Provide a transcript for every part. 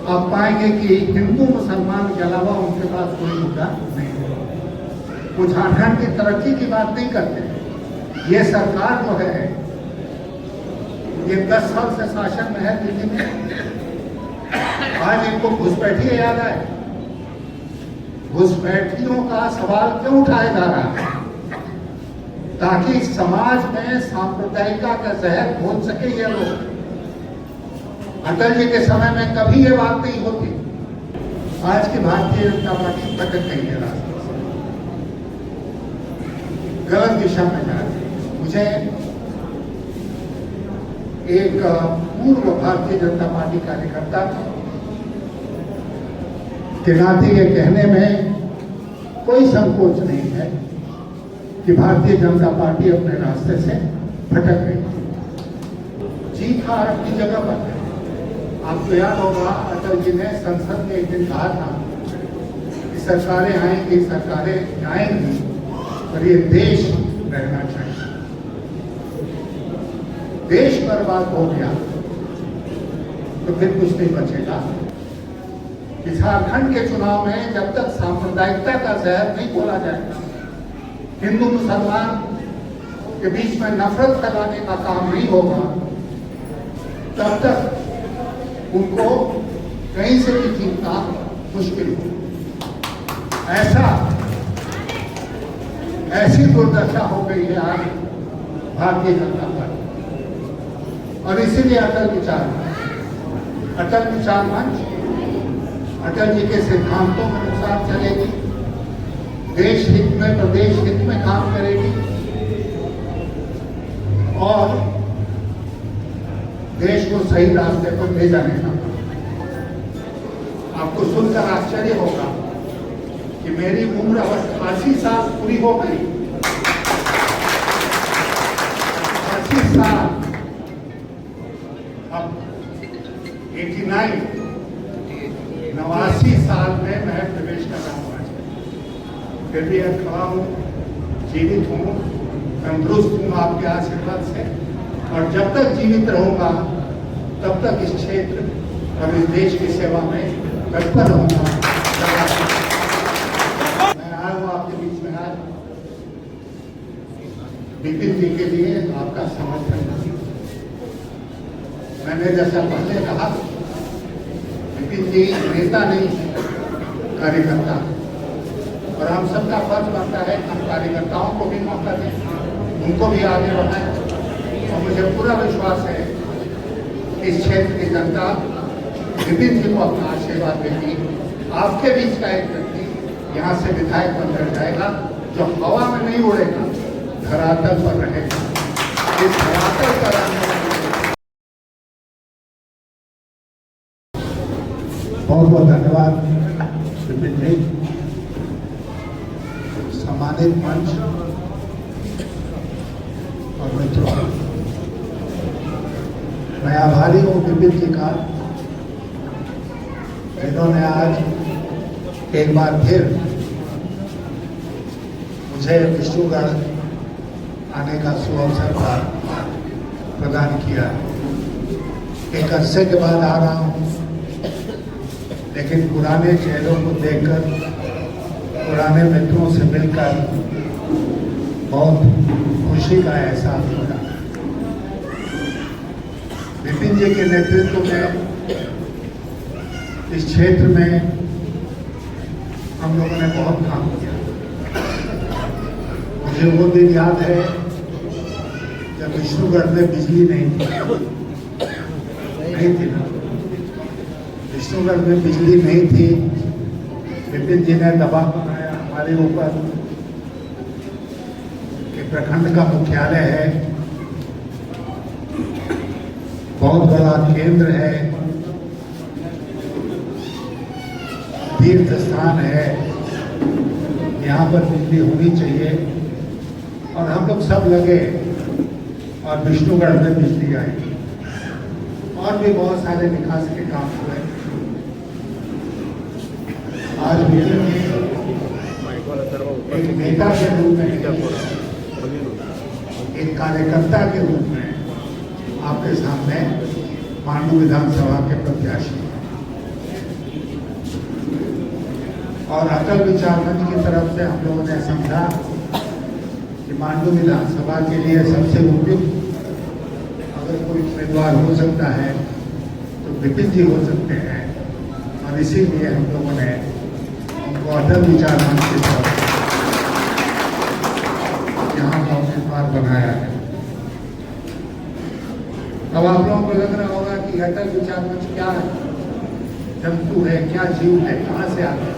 आप पाएंगे कि हिंदू मुसलमान के अलावा उनके पास कोई मुद्दा नहीं है। वो झारखंड की तरक्की की बात नहीं करते। ये सरकार जो है, ये 10 साल से शासन में है दिल्ली में। आज इनको घुसपैठिए याद आए। घुसपैठियों का सवाल क्यों उठाया जा रहा है? ताकि समाज में सांप्रदायिकता का जहर घोल सके ये लोग। अटल जी के समय में कभी ये बात नहीं होती। आज की भारतीय जनता पार्टी भटक गई है, रास्ते से गलत दिशा में जा रही है। मुझे एक पूर्व भारतीय जनता पार्टी कार्यकर्ता के नाते ये कहने में कोई संकोच नहीं है कि भारतीय जनता पार्टी अपने रास्ते से भटक गई। जीत हार अपनी जगह पर है। आपको याद होगा अटल जी ने संसद में एक दिन कहा था कि सरकारें आएंगी, सरकारें जाएंगी, पर ये देश रहना चाहिए। देश बर्बाद हो गया तो फिर कुछ नहीं बचेगा। झारखंड के चुनाव में जब तक सांप्रदायिकता का जहर नहीं खोला जाएगा, हिंदू मुसलमान के बीच में नफरत फैलाने का काम नहीं होगा, तब तक उनको कहीं से भी जीतना मुश्किल होगा। ऐसी दुर्दशा हो गई है आज भारतीय जनता पार्टी। और इसीलिए अटल विचार मंच अटल जी के सिद्धांतों के अनुसार चलेगी, देश हित में, प्रदेश हित में काम करेगी और देश को सही रास्ते पर ले जाने का। आपको सुनकर आश्चर्य होगा कि मेरी उम्र 80 साल पूरी हो गई। 80 साल, अब 89 साल में मैं प्रवेश कर रहा हूँ। फिर भी अब खड़ा हूँ, जीवित हूँ, तंदुरुस्त हूँ आपके आशीर्वाद से। और जब तक जीवित रहूंगा तब तक इस क्षेत्र और इस देश की सेवा में तत्पर रहूंगा। मैं आया हूँ आपके बीच में आज विपिन जी के लिए आपका समर्थन। मैंने जैसा पहले कहा, विपिन जी नेता नहीं है, कार्यकर्ता। और हम सबका फर्ज बनता है हम कार्यकर्ताओं को भी मौका दें, उनको भी आगे बढ़ाएं। और मुझे पूरा विश्वास है इस क्षेत्र की जनता विपिन जी को अपना आशीर्वाद देगी। आपके बीच का एक व्यक्ति यहाँ से विधायक बनकर जाएगा जो हवा में नहीं उड़ेगा, धरातल पर रहेगा। इस धरातल पर बहुत बहुत धन्यवाद विपिन जी। सम्मानित मंच और मित्रों, मैं आभारी हूँ विपिन जी का, जिन्होंने आज एक बार फिर मुझे विष्णुगढ़ आने का सुअवसर प्रदान किया। एक अरसे के बाद आ रहा हूँ, लेकिन पुराने चेहरों को देखकर, पुराने मित्रों से मिलकर बहुत खुशी का एहसास हो रहा है। विपिन जी के नेतृत्व में इस क्षेत्र में हम लोगों ने बहुत काम किया। मुझे वो दिन याद है जब विष्णुगढ़ में बिजली नहीं थी ना, विष्णुगढ़ में बिजली नहीं थी। विपिन जी ने दबाव बनाया हमारे ऊपर कि प्रखंड का मुख्यालय है, बहुत बड़ा केंद्र है, तीर्थ स्थान है, यहाँ पर बिजली होनी चाहिए। और हम लोग सब लगे और विष्णुगढ़ में बिजली आई। और भी बहुत सारे विकास के काम हुए। आज विपिन जी एक नेता के रूप में, एक कार्यकर्ता के रूप में आपके सामने माननीय विधानसभा के प्रत्याशी हैं। और अटल विचार मंच की तरफ से हम लोगों ने समझा कि मांडू विधानसभा के लिए सबसे उपयुक्त अगर कोई उम्मीदवार हो सकता है तो विपिन जी हो सकते हैं, और इसीलिए हम लोगों ने उनको अटल विचार मंच की तरफ यहाँ का उम्मीदवार बनाया है। अब आप लोगों को लग रहा होगा कि अटल विचार मंच क्या है, जंतु है, क्या जीव है, कहाँ से आता है।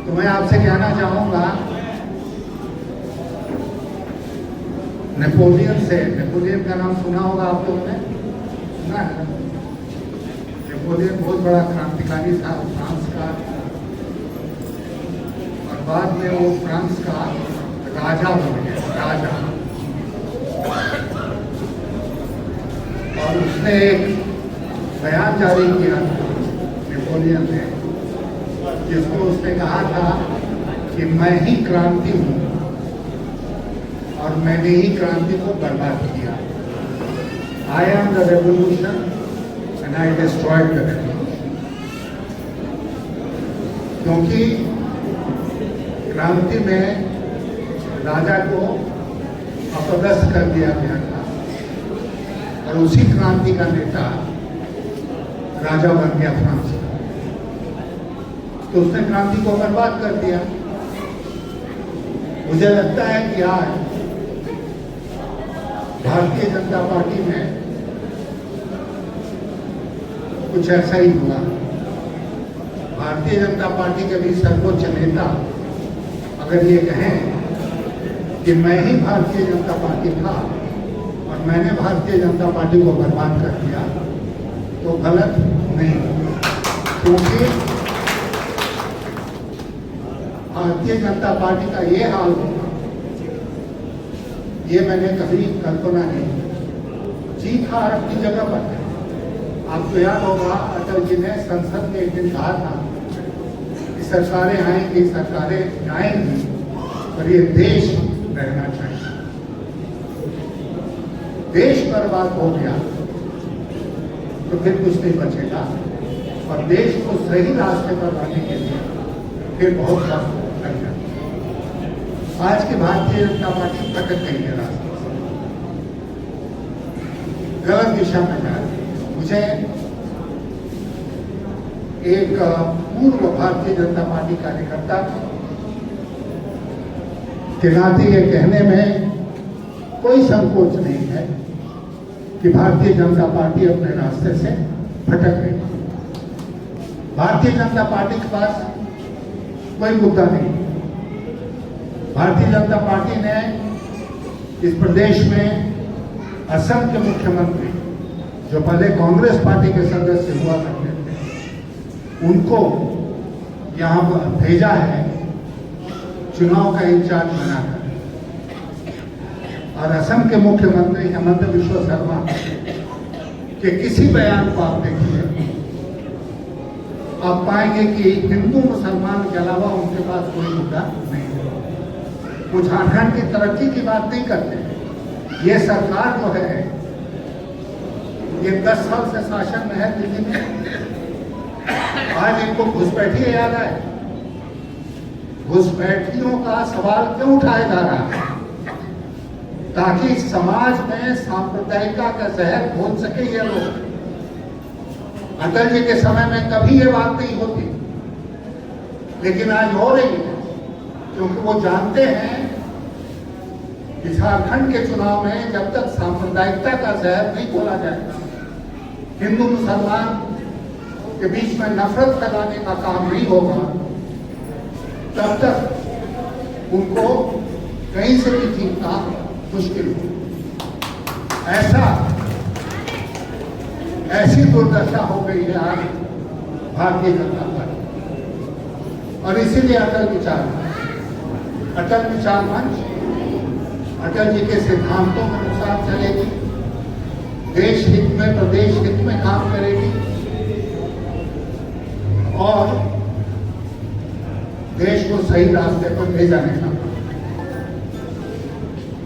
तो मैं आपसे कहना चाहूंगा, नेपोलियन का नाम सुना होगा आप लोगों ने, सुना है? नेपोलियन बहुत बड़ा क्रांतिकारी था फ्रांस का, और बाद में वो फ्रांस का राजा बन गया, राजा। और उसने एक बयान जारी किया था नेपोलियन ने, जिसको उसने कहा था कि मैं ही क्रांति हूं और मैंने ही क्रांति को बर्बाद किया। I am the revolution and I destroyed the revolution. क्योंकि क्रांति में राजा को अपदस्थ कर दिया गया था, और उसी क्रांति का नेता राजा बन गया फ्रांस का, तो उसने क्रांति को बर्बाद कर दिया। मुझे लगता है कि आज भारतीय जनता पार्टी में कुछ ऐसा ही हुआ। भारतीय जनता पार्टी के भी सर्वोच्च नेता अगर ये कहें कि मैं ही भारतीय जनता पार्टी था और मैंने भारतीय जनता पार्टी को बर्बाद कर दिया, तो गलत नहीं, क्योंकि भारतीय जनता पार्टी का ये हाल होगा, ये मैंने कभी कल्पना नहीं की। जीत हार अपनी जगह पर है। आपको याद होगा अटल जी ने संसद में एक दिन कहा था कि सरकारें आएंगी, सरकारें जाएंगी, पर ये देश रहना चाहिए। देश बर्बाद हो गया तो फिर कुछ नहीं बचेगा, और देश को सही रास्ते पर लाने के लिए फिर बहुत वक्त लग जाता। आज की भारतीय जनता पार्टी भटक गई है, रास्ते से गलत दिशा में जा रही है। मुझे एक पूर्व भारतीय जनता पार्टी कार्यकर्ता के नाते ये कहने में कोई संकोच नहीं है कि भारतीय जनता पार्टी अपने रास्ते से भटक गई। भारतीय जनता पार्टी के पास कोई मुद्दा नहीं। भारतीय जनता पार्टी ने इस प्रदेश में असम के मुख्यमंत्री, जो पहले कांग्रेस पार्टी के सदस्य हुआ करते थे, उनको यहां पर भेजा है चुनाव का इंचार्ज बनाकर। और असम के मुख्यमंत्री हेमंत बिश्व शर्मा के किसी बयान को आप देखिए, आप पाएंगे कि हिंदू मुसलमान के अलावा उनके पास कोई मुद्दा नहीं है। वो झारखंड की तरक्की की बात नहीं करते। ये सरकार जो है, ये 10 साल से शासन में है दिल्ली में, आज इनको घुसपैठी याद है। घुसपैठियों का सवाल क्यों उठाया जा रहा है? ताकि समाज में सांप्रदायिकता का जहर घोल सके ये लोग। अटल जी के समय में कभी ये बात नहीं होती, लेकिन आज हो रही है, क्योंकि वो जानते हैं कि झारखंड के चुनाव में जब तक सांप्रदायिकता का जहर नहीं घोला जाएगा, हिंदू मुसलमान के बीच में नफरत फैलाने का काम नहीं होगा, तब तक उनको कहीं से भी जीतना मुश्किल हो। ऐसी दुर्दशा हो गई है आज भारतीय जनता पार्टी। और इसीलिए अटल विचार मंच अटल जी के सिद्धांतों के अनुसार चलेगी, देश हित में, प्रदेश हित में काम करेगी, और देश को सही रास्ते पर ले जाने का।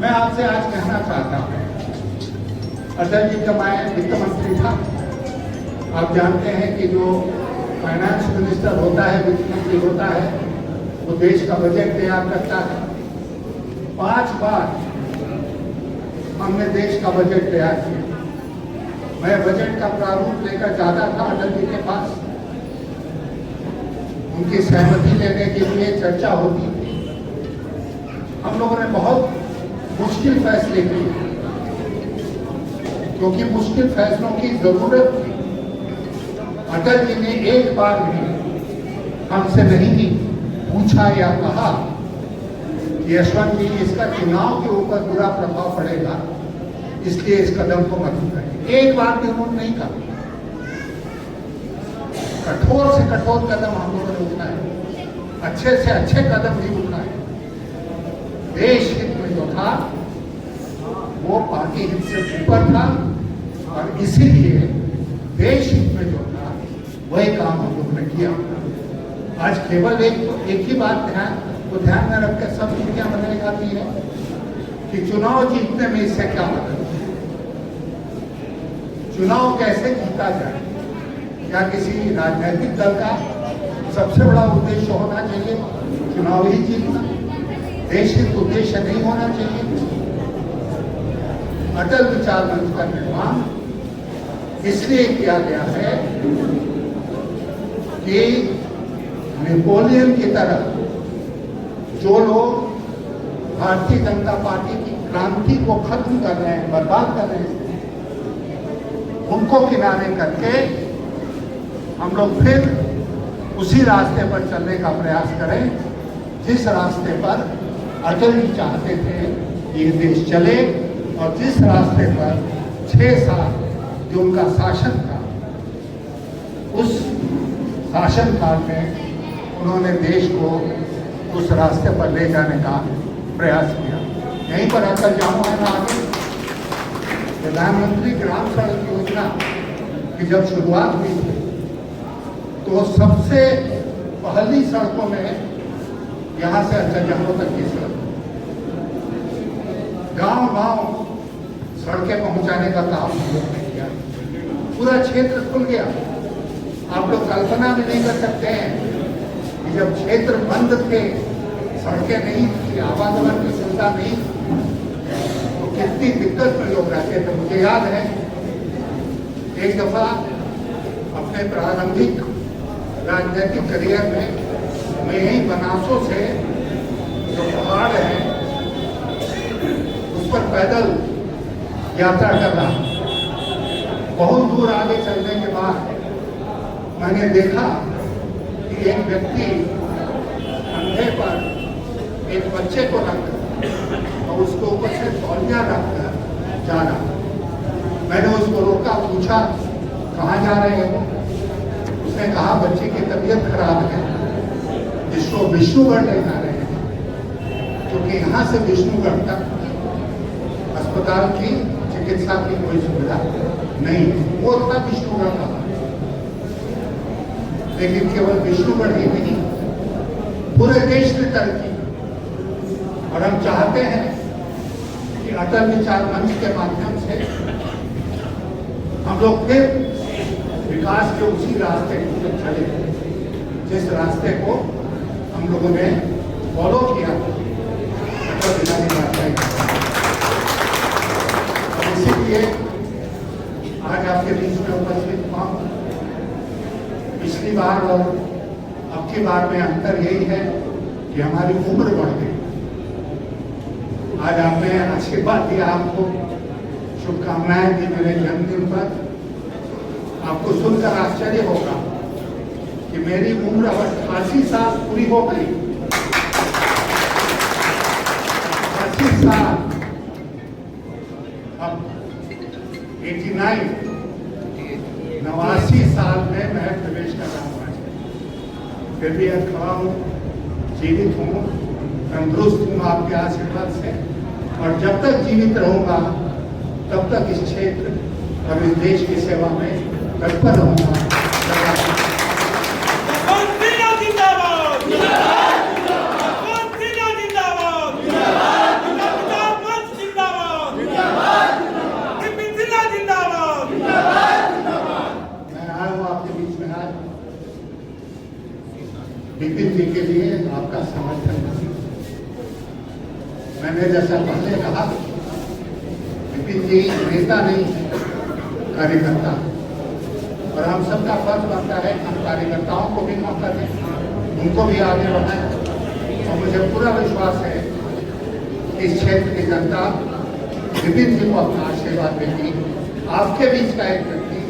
मैं आपसे आज कहना चाहता हूं, अटल जी का मैं वित्त मंत्री था। आप जानते हैं कि जो फाइनेंस मिनिस्टर होता है, वित्त मंत्री होता है, वो देश का बजट तैयार करता है। 5 बार हमने देश का बजट तैयार किया। मैं बजट का प्रारूप लेकर जाता था अटल जी के पास, उनकी सहमति लेने के लिए चर्चा होती थी। हम लोगों ने बहुत मुश्किल फैसले किए, क्योंकि मुश्किल फैसलों की जरूरत थी। अटल जी ने एक बार भी हमसे नहीं पूछा या कहा कि यशवंत जी, इसका चुनाव के ऊपर बुरा प्रभाव पड़ेगा, इसलिए इस कदम को मत उठाइए। एक बार भी उन्होंने नहीं कहा। कठोर से कठोर कदम हम लोगों ने उठाए, अच्छे से अच्छे कदम भी उठाए। देश हित में जो था वो पार्टी हित से ऊपर था, और इसीलिए देश हित में जो था वही काम हम लोगों ने किया। आज केवल एक ही बात ध्यान में रखकर सब नीतियां बनाई जाती है कि चुनाव जीतने में इससे क्या मदद है, चुनाव कैसे जीता जाए। क्या किसी राजनीतिक दल का सबसे बड़ा उद्देश्य होना चाहिए चुनाव ही जीतना? देश हित उद्देश्य नहीं होना चाहिए। अटल विचार मंच का निर्माण इसलिए किया गया है कि नेपोलियन की तरह जो लोग भारतीय जनता पार्टी की क्रांति को खत्म कर रहे हैं, बर्बाद कर रहे हैं, उनको किनारे करके हम लोग फिर उसी रास्ते पर चलने का प्रयास करें जिस रास्ते पर अटल जी चाहते थे ये देश चले, और जिस रास्ते पर 6 साल जो उनका शासन था, उस शासन काल में उन्होंने देश को उस रास्ते पर ले जाने का प्रयास किया। यहीं पर आकर जाऊँ है ना, आगे प्रधानमंत्री ग्राम सड़क योजना की जब शुरुआत हुई थी तो सबसे पहली सड़कों में यहाँ से अंतरजामों तक की सड़क, गांव-गांव सड़कें पहुंचाने का काम हम लोग ने किया। पूरा क्षेत्र खुल गया। आप लोग कल्पना भी नहीं कर सकते हैं कि जब क्षेत्र बंद थे, सड़कें नहीं थी, आवागमन की सुविधा नहीं थी, तो कितनी दिक्कत में लोग रहते थे। मुझे याद है एक दफा अपने प्रारंभिक राजनीतिक करियर में मैं यही बनासों से जो पहाड़ है उस पर पैदल यात्रा कर रहा। बहुत दूर आगे चलने के बाद मैंने देखा कि एक व्यक्ति कंधे पर एक बच्चे को रखकर और उसके ऊपर से तौलिया रखकर जा रहा। मैंने उसको रोका, पूछा कहाँ जा रहे हो? उसने कहा बच्चे की तबीयत खराब है, जिसको विष्णुगढ़ ले जा रहे हैं, क्योंकि यहाँ से विष्णुगढ़ तक अस्पताल की चिकित्सा की कोई सुविधा नहीं। वो था विष्णुगढ़ का, लेकिन केवल विष्णुगढ़ ही नहीं, पूरे देश ने तरक्की। और हम चाहते हैं कि अटल विचार मंच के माध्यम से हम लोग फिर विकास के उसी रास्ते पर चले जिस रास्ते को हम लोगों ने फॉलो किया अटल बिहारी वाजपेयी। और इसीलिए आज आपके बीच में उपस्थित हुआ। पिछली बार और अब की बार में अंतर यही है कि हमारी उम्र बढ़ गई। आज आपने आशीर्वाद दिया, आपको शुभकामनाएं दी मेरे जन्मदिन पर। आपको सुनकर आश्चर्य होगा कि मेरी उम्र अब 88 साल पूरी हो गई। 88 साल, अब 89 साल में मैं प्रवेश कर रहा हूँ। फिर भी आज खड़ा हूँ, जीवित हूँ, तंदुरुस्त हूँ आपके आशीर्वाद से। और जब तक जीवित रहूंगा तब तक इस क्षेत्र और इस देश की सेवा में तत्पर रहूंगा। मैं आया हूँ आपके बीच में आज विपिन जी के लिए आपका समर्थन नहीं। मैंने जैसा पहले कहा, विपिन जी नेता नहीं कार्यकर्ता, और हम सबका फर्ज बनता है हम कार्यकर्ताओं को भी मौका दें, उनको भी आगे बढ़ाएं। और मुझे पूरा विश्वास है कि इस क्षेत्र की जनता विपिन जी को अपना आशीर्वाद देगी। आपके बीच का एक व्यक्ति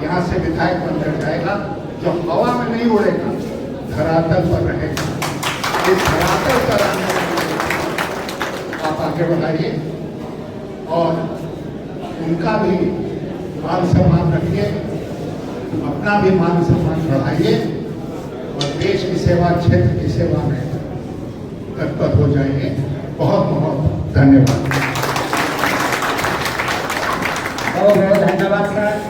यहाँ से विधायक बनकर जाएगा जो हवा में नहीं उड़ेगा, धरातल पर रहेगा। इस धरातल पर आप आगे बढ़ाइए और उनका भी मान सम्मान रखिए, अपना भी मान सम्मान बढ़ाइए और देश की सेवा, क्षेत्र की सेवा में तत्पर हो जाइए। बहुत बहुत धन्यवाद। बहुत बहुत धन्यवाद सर।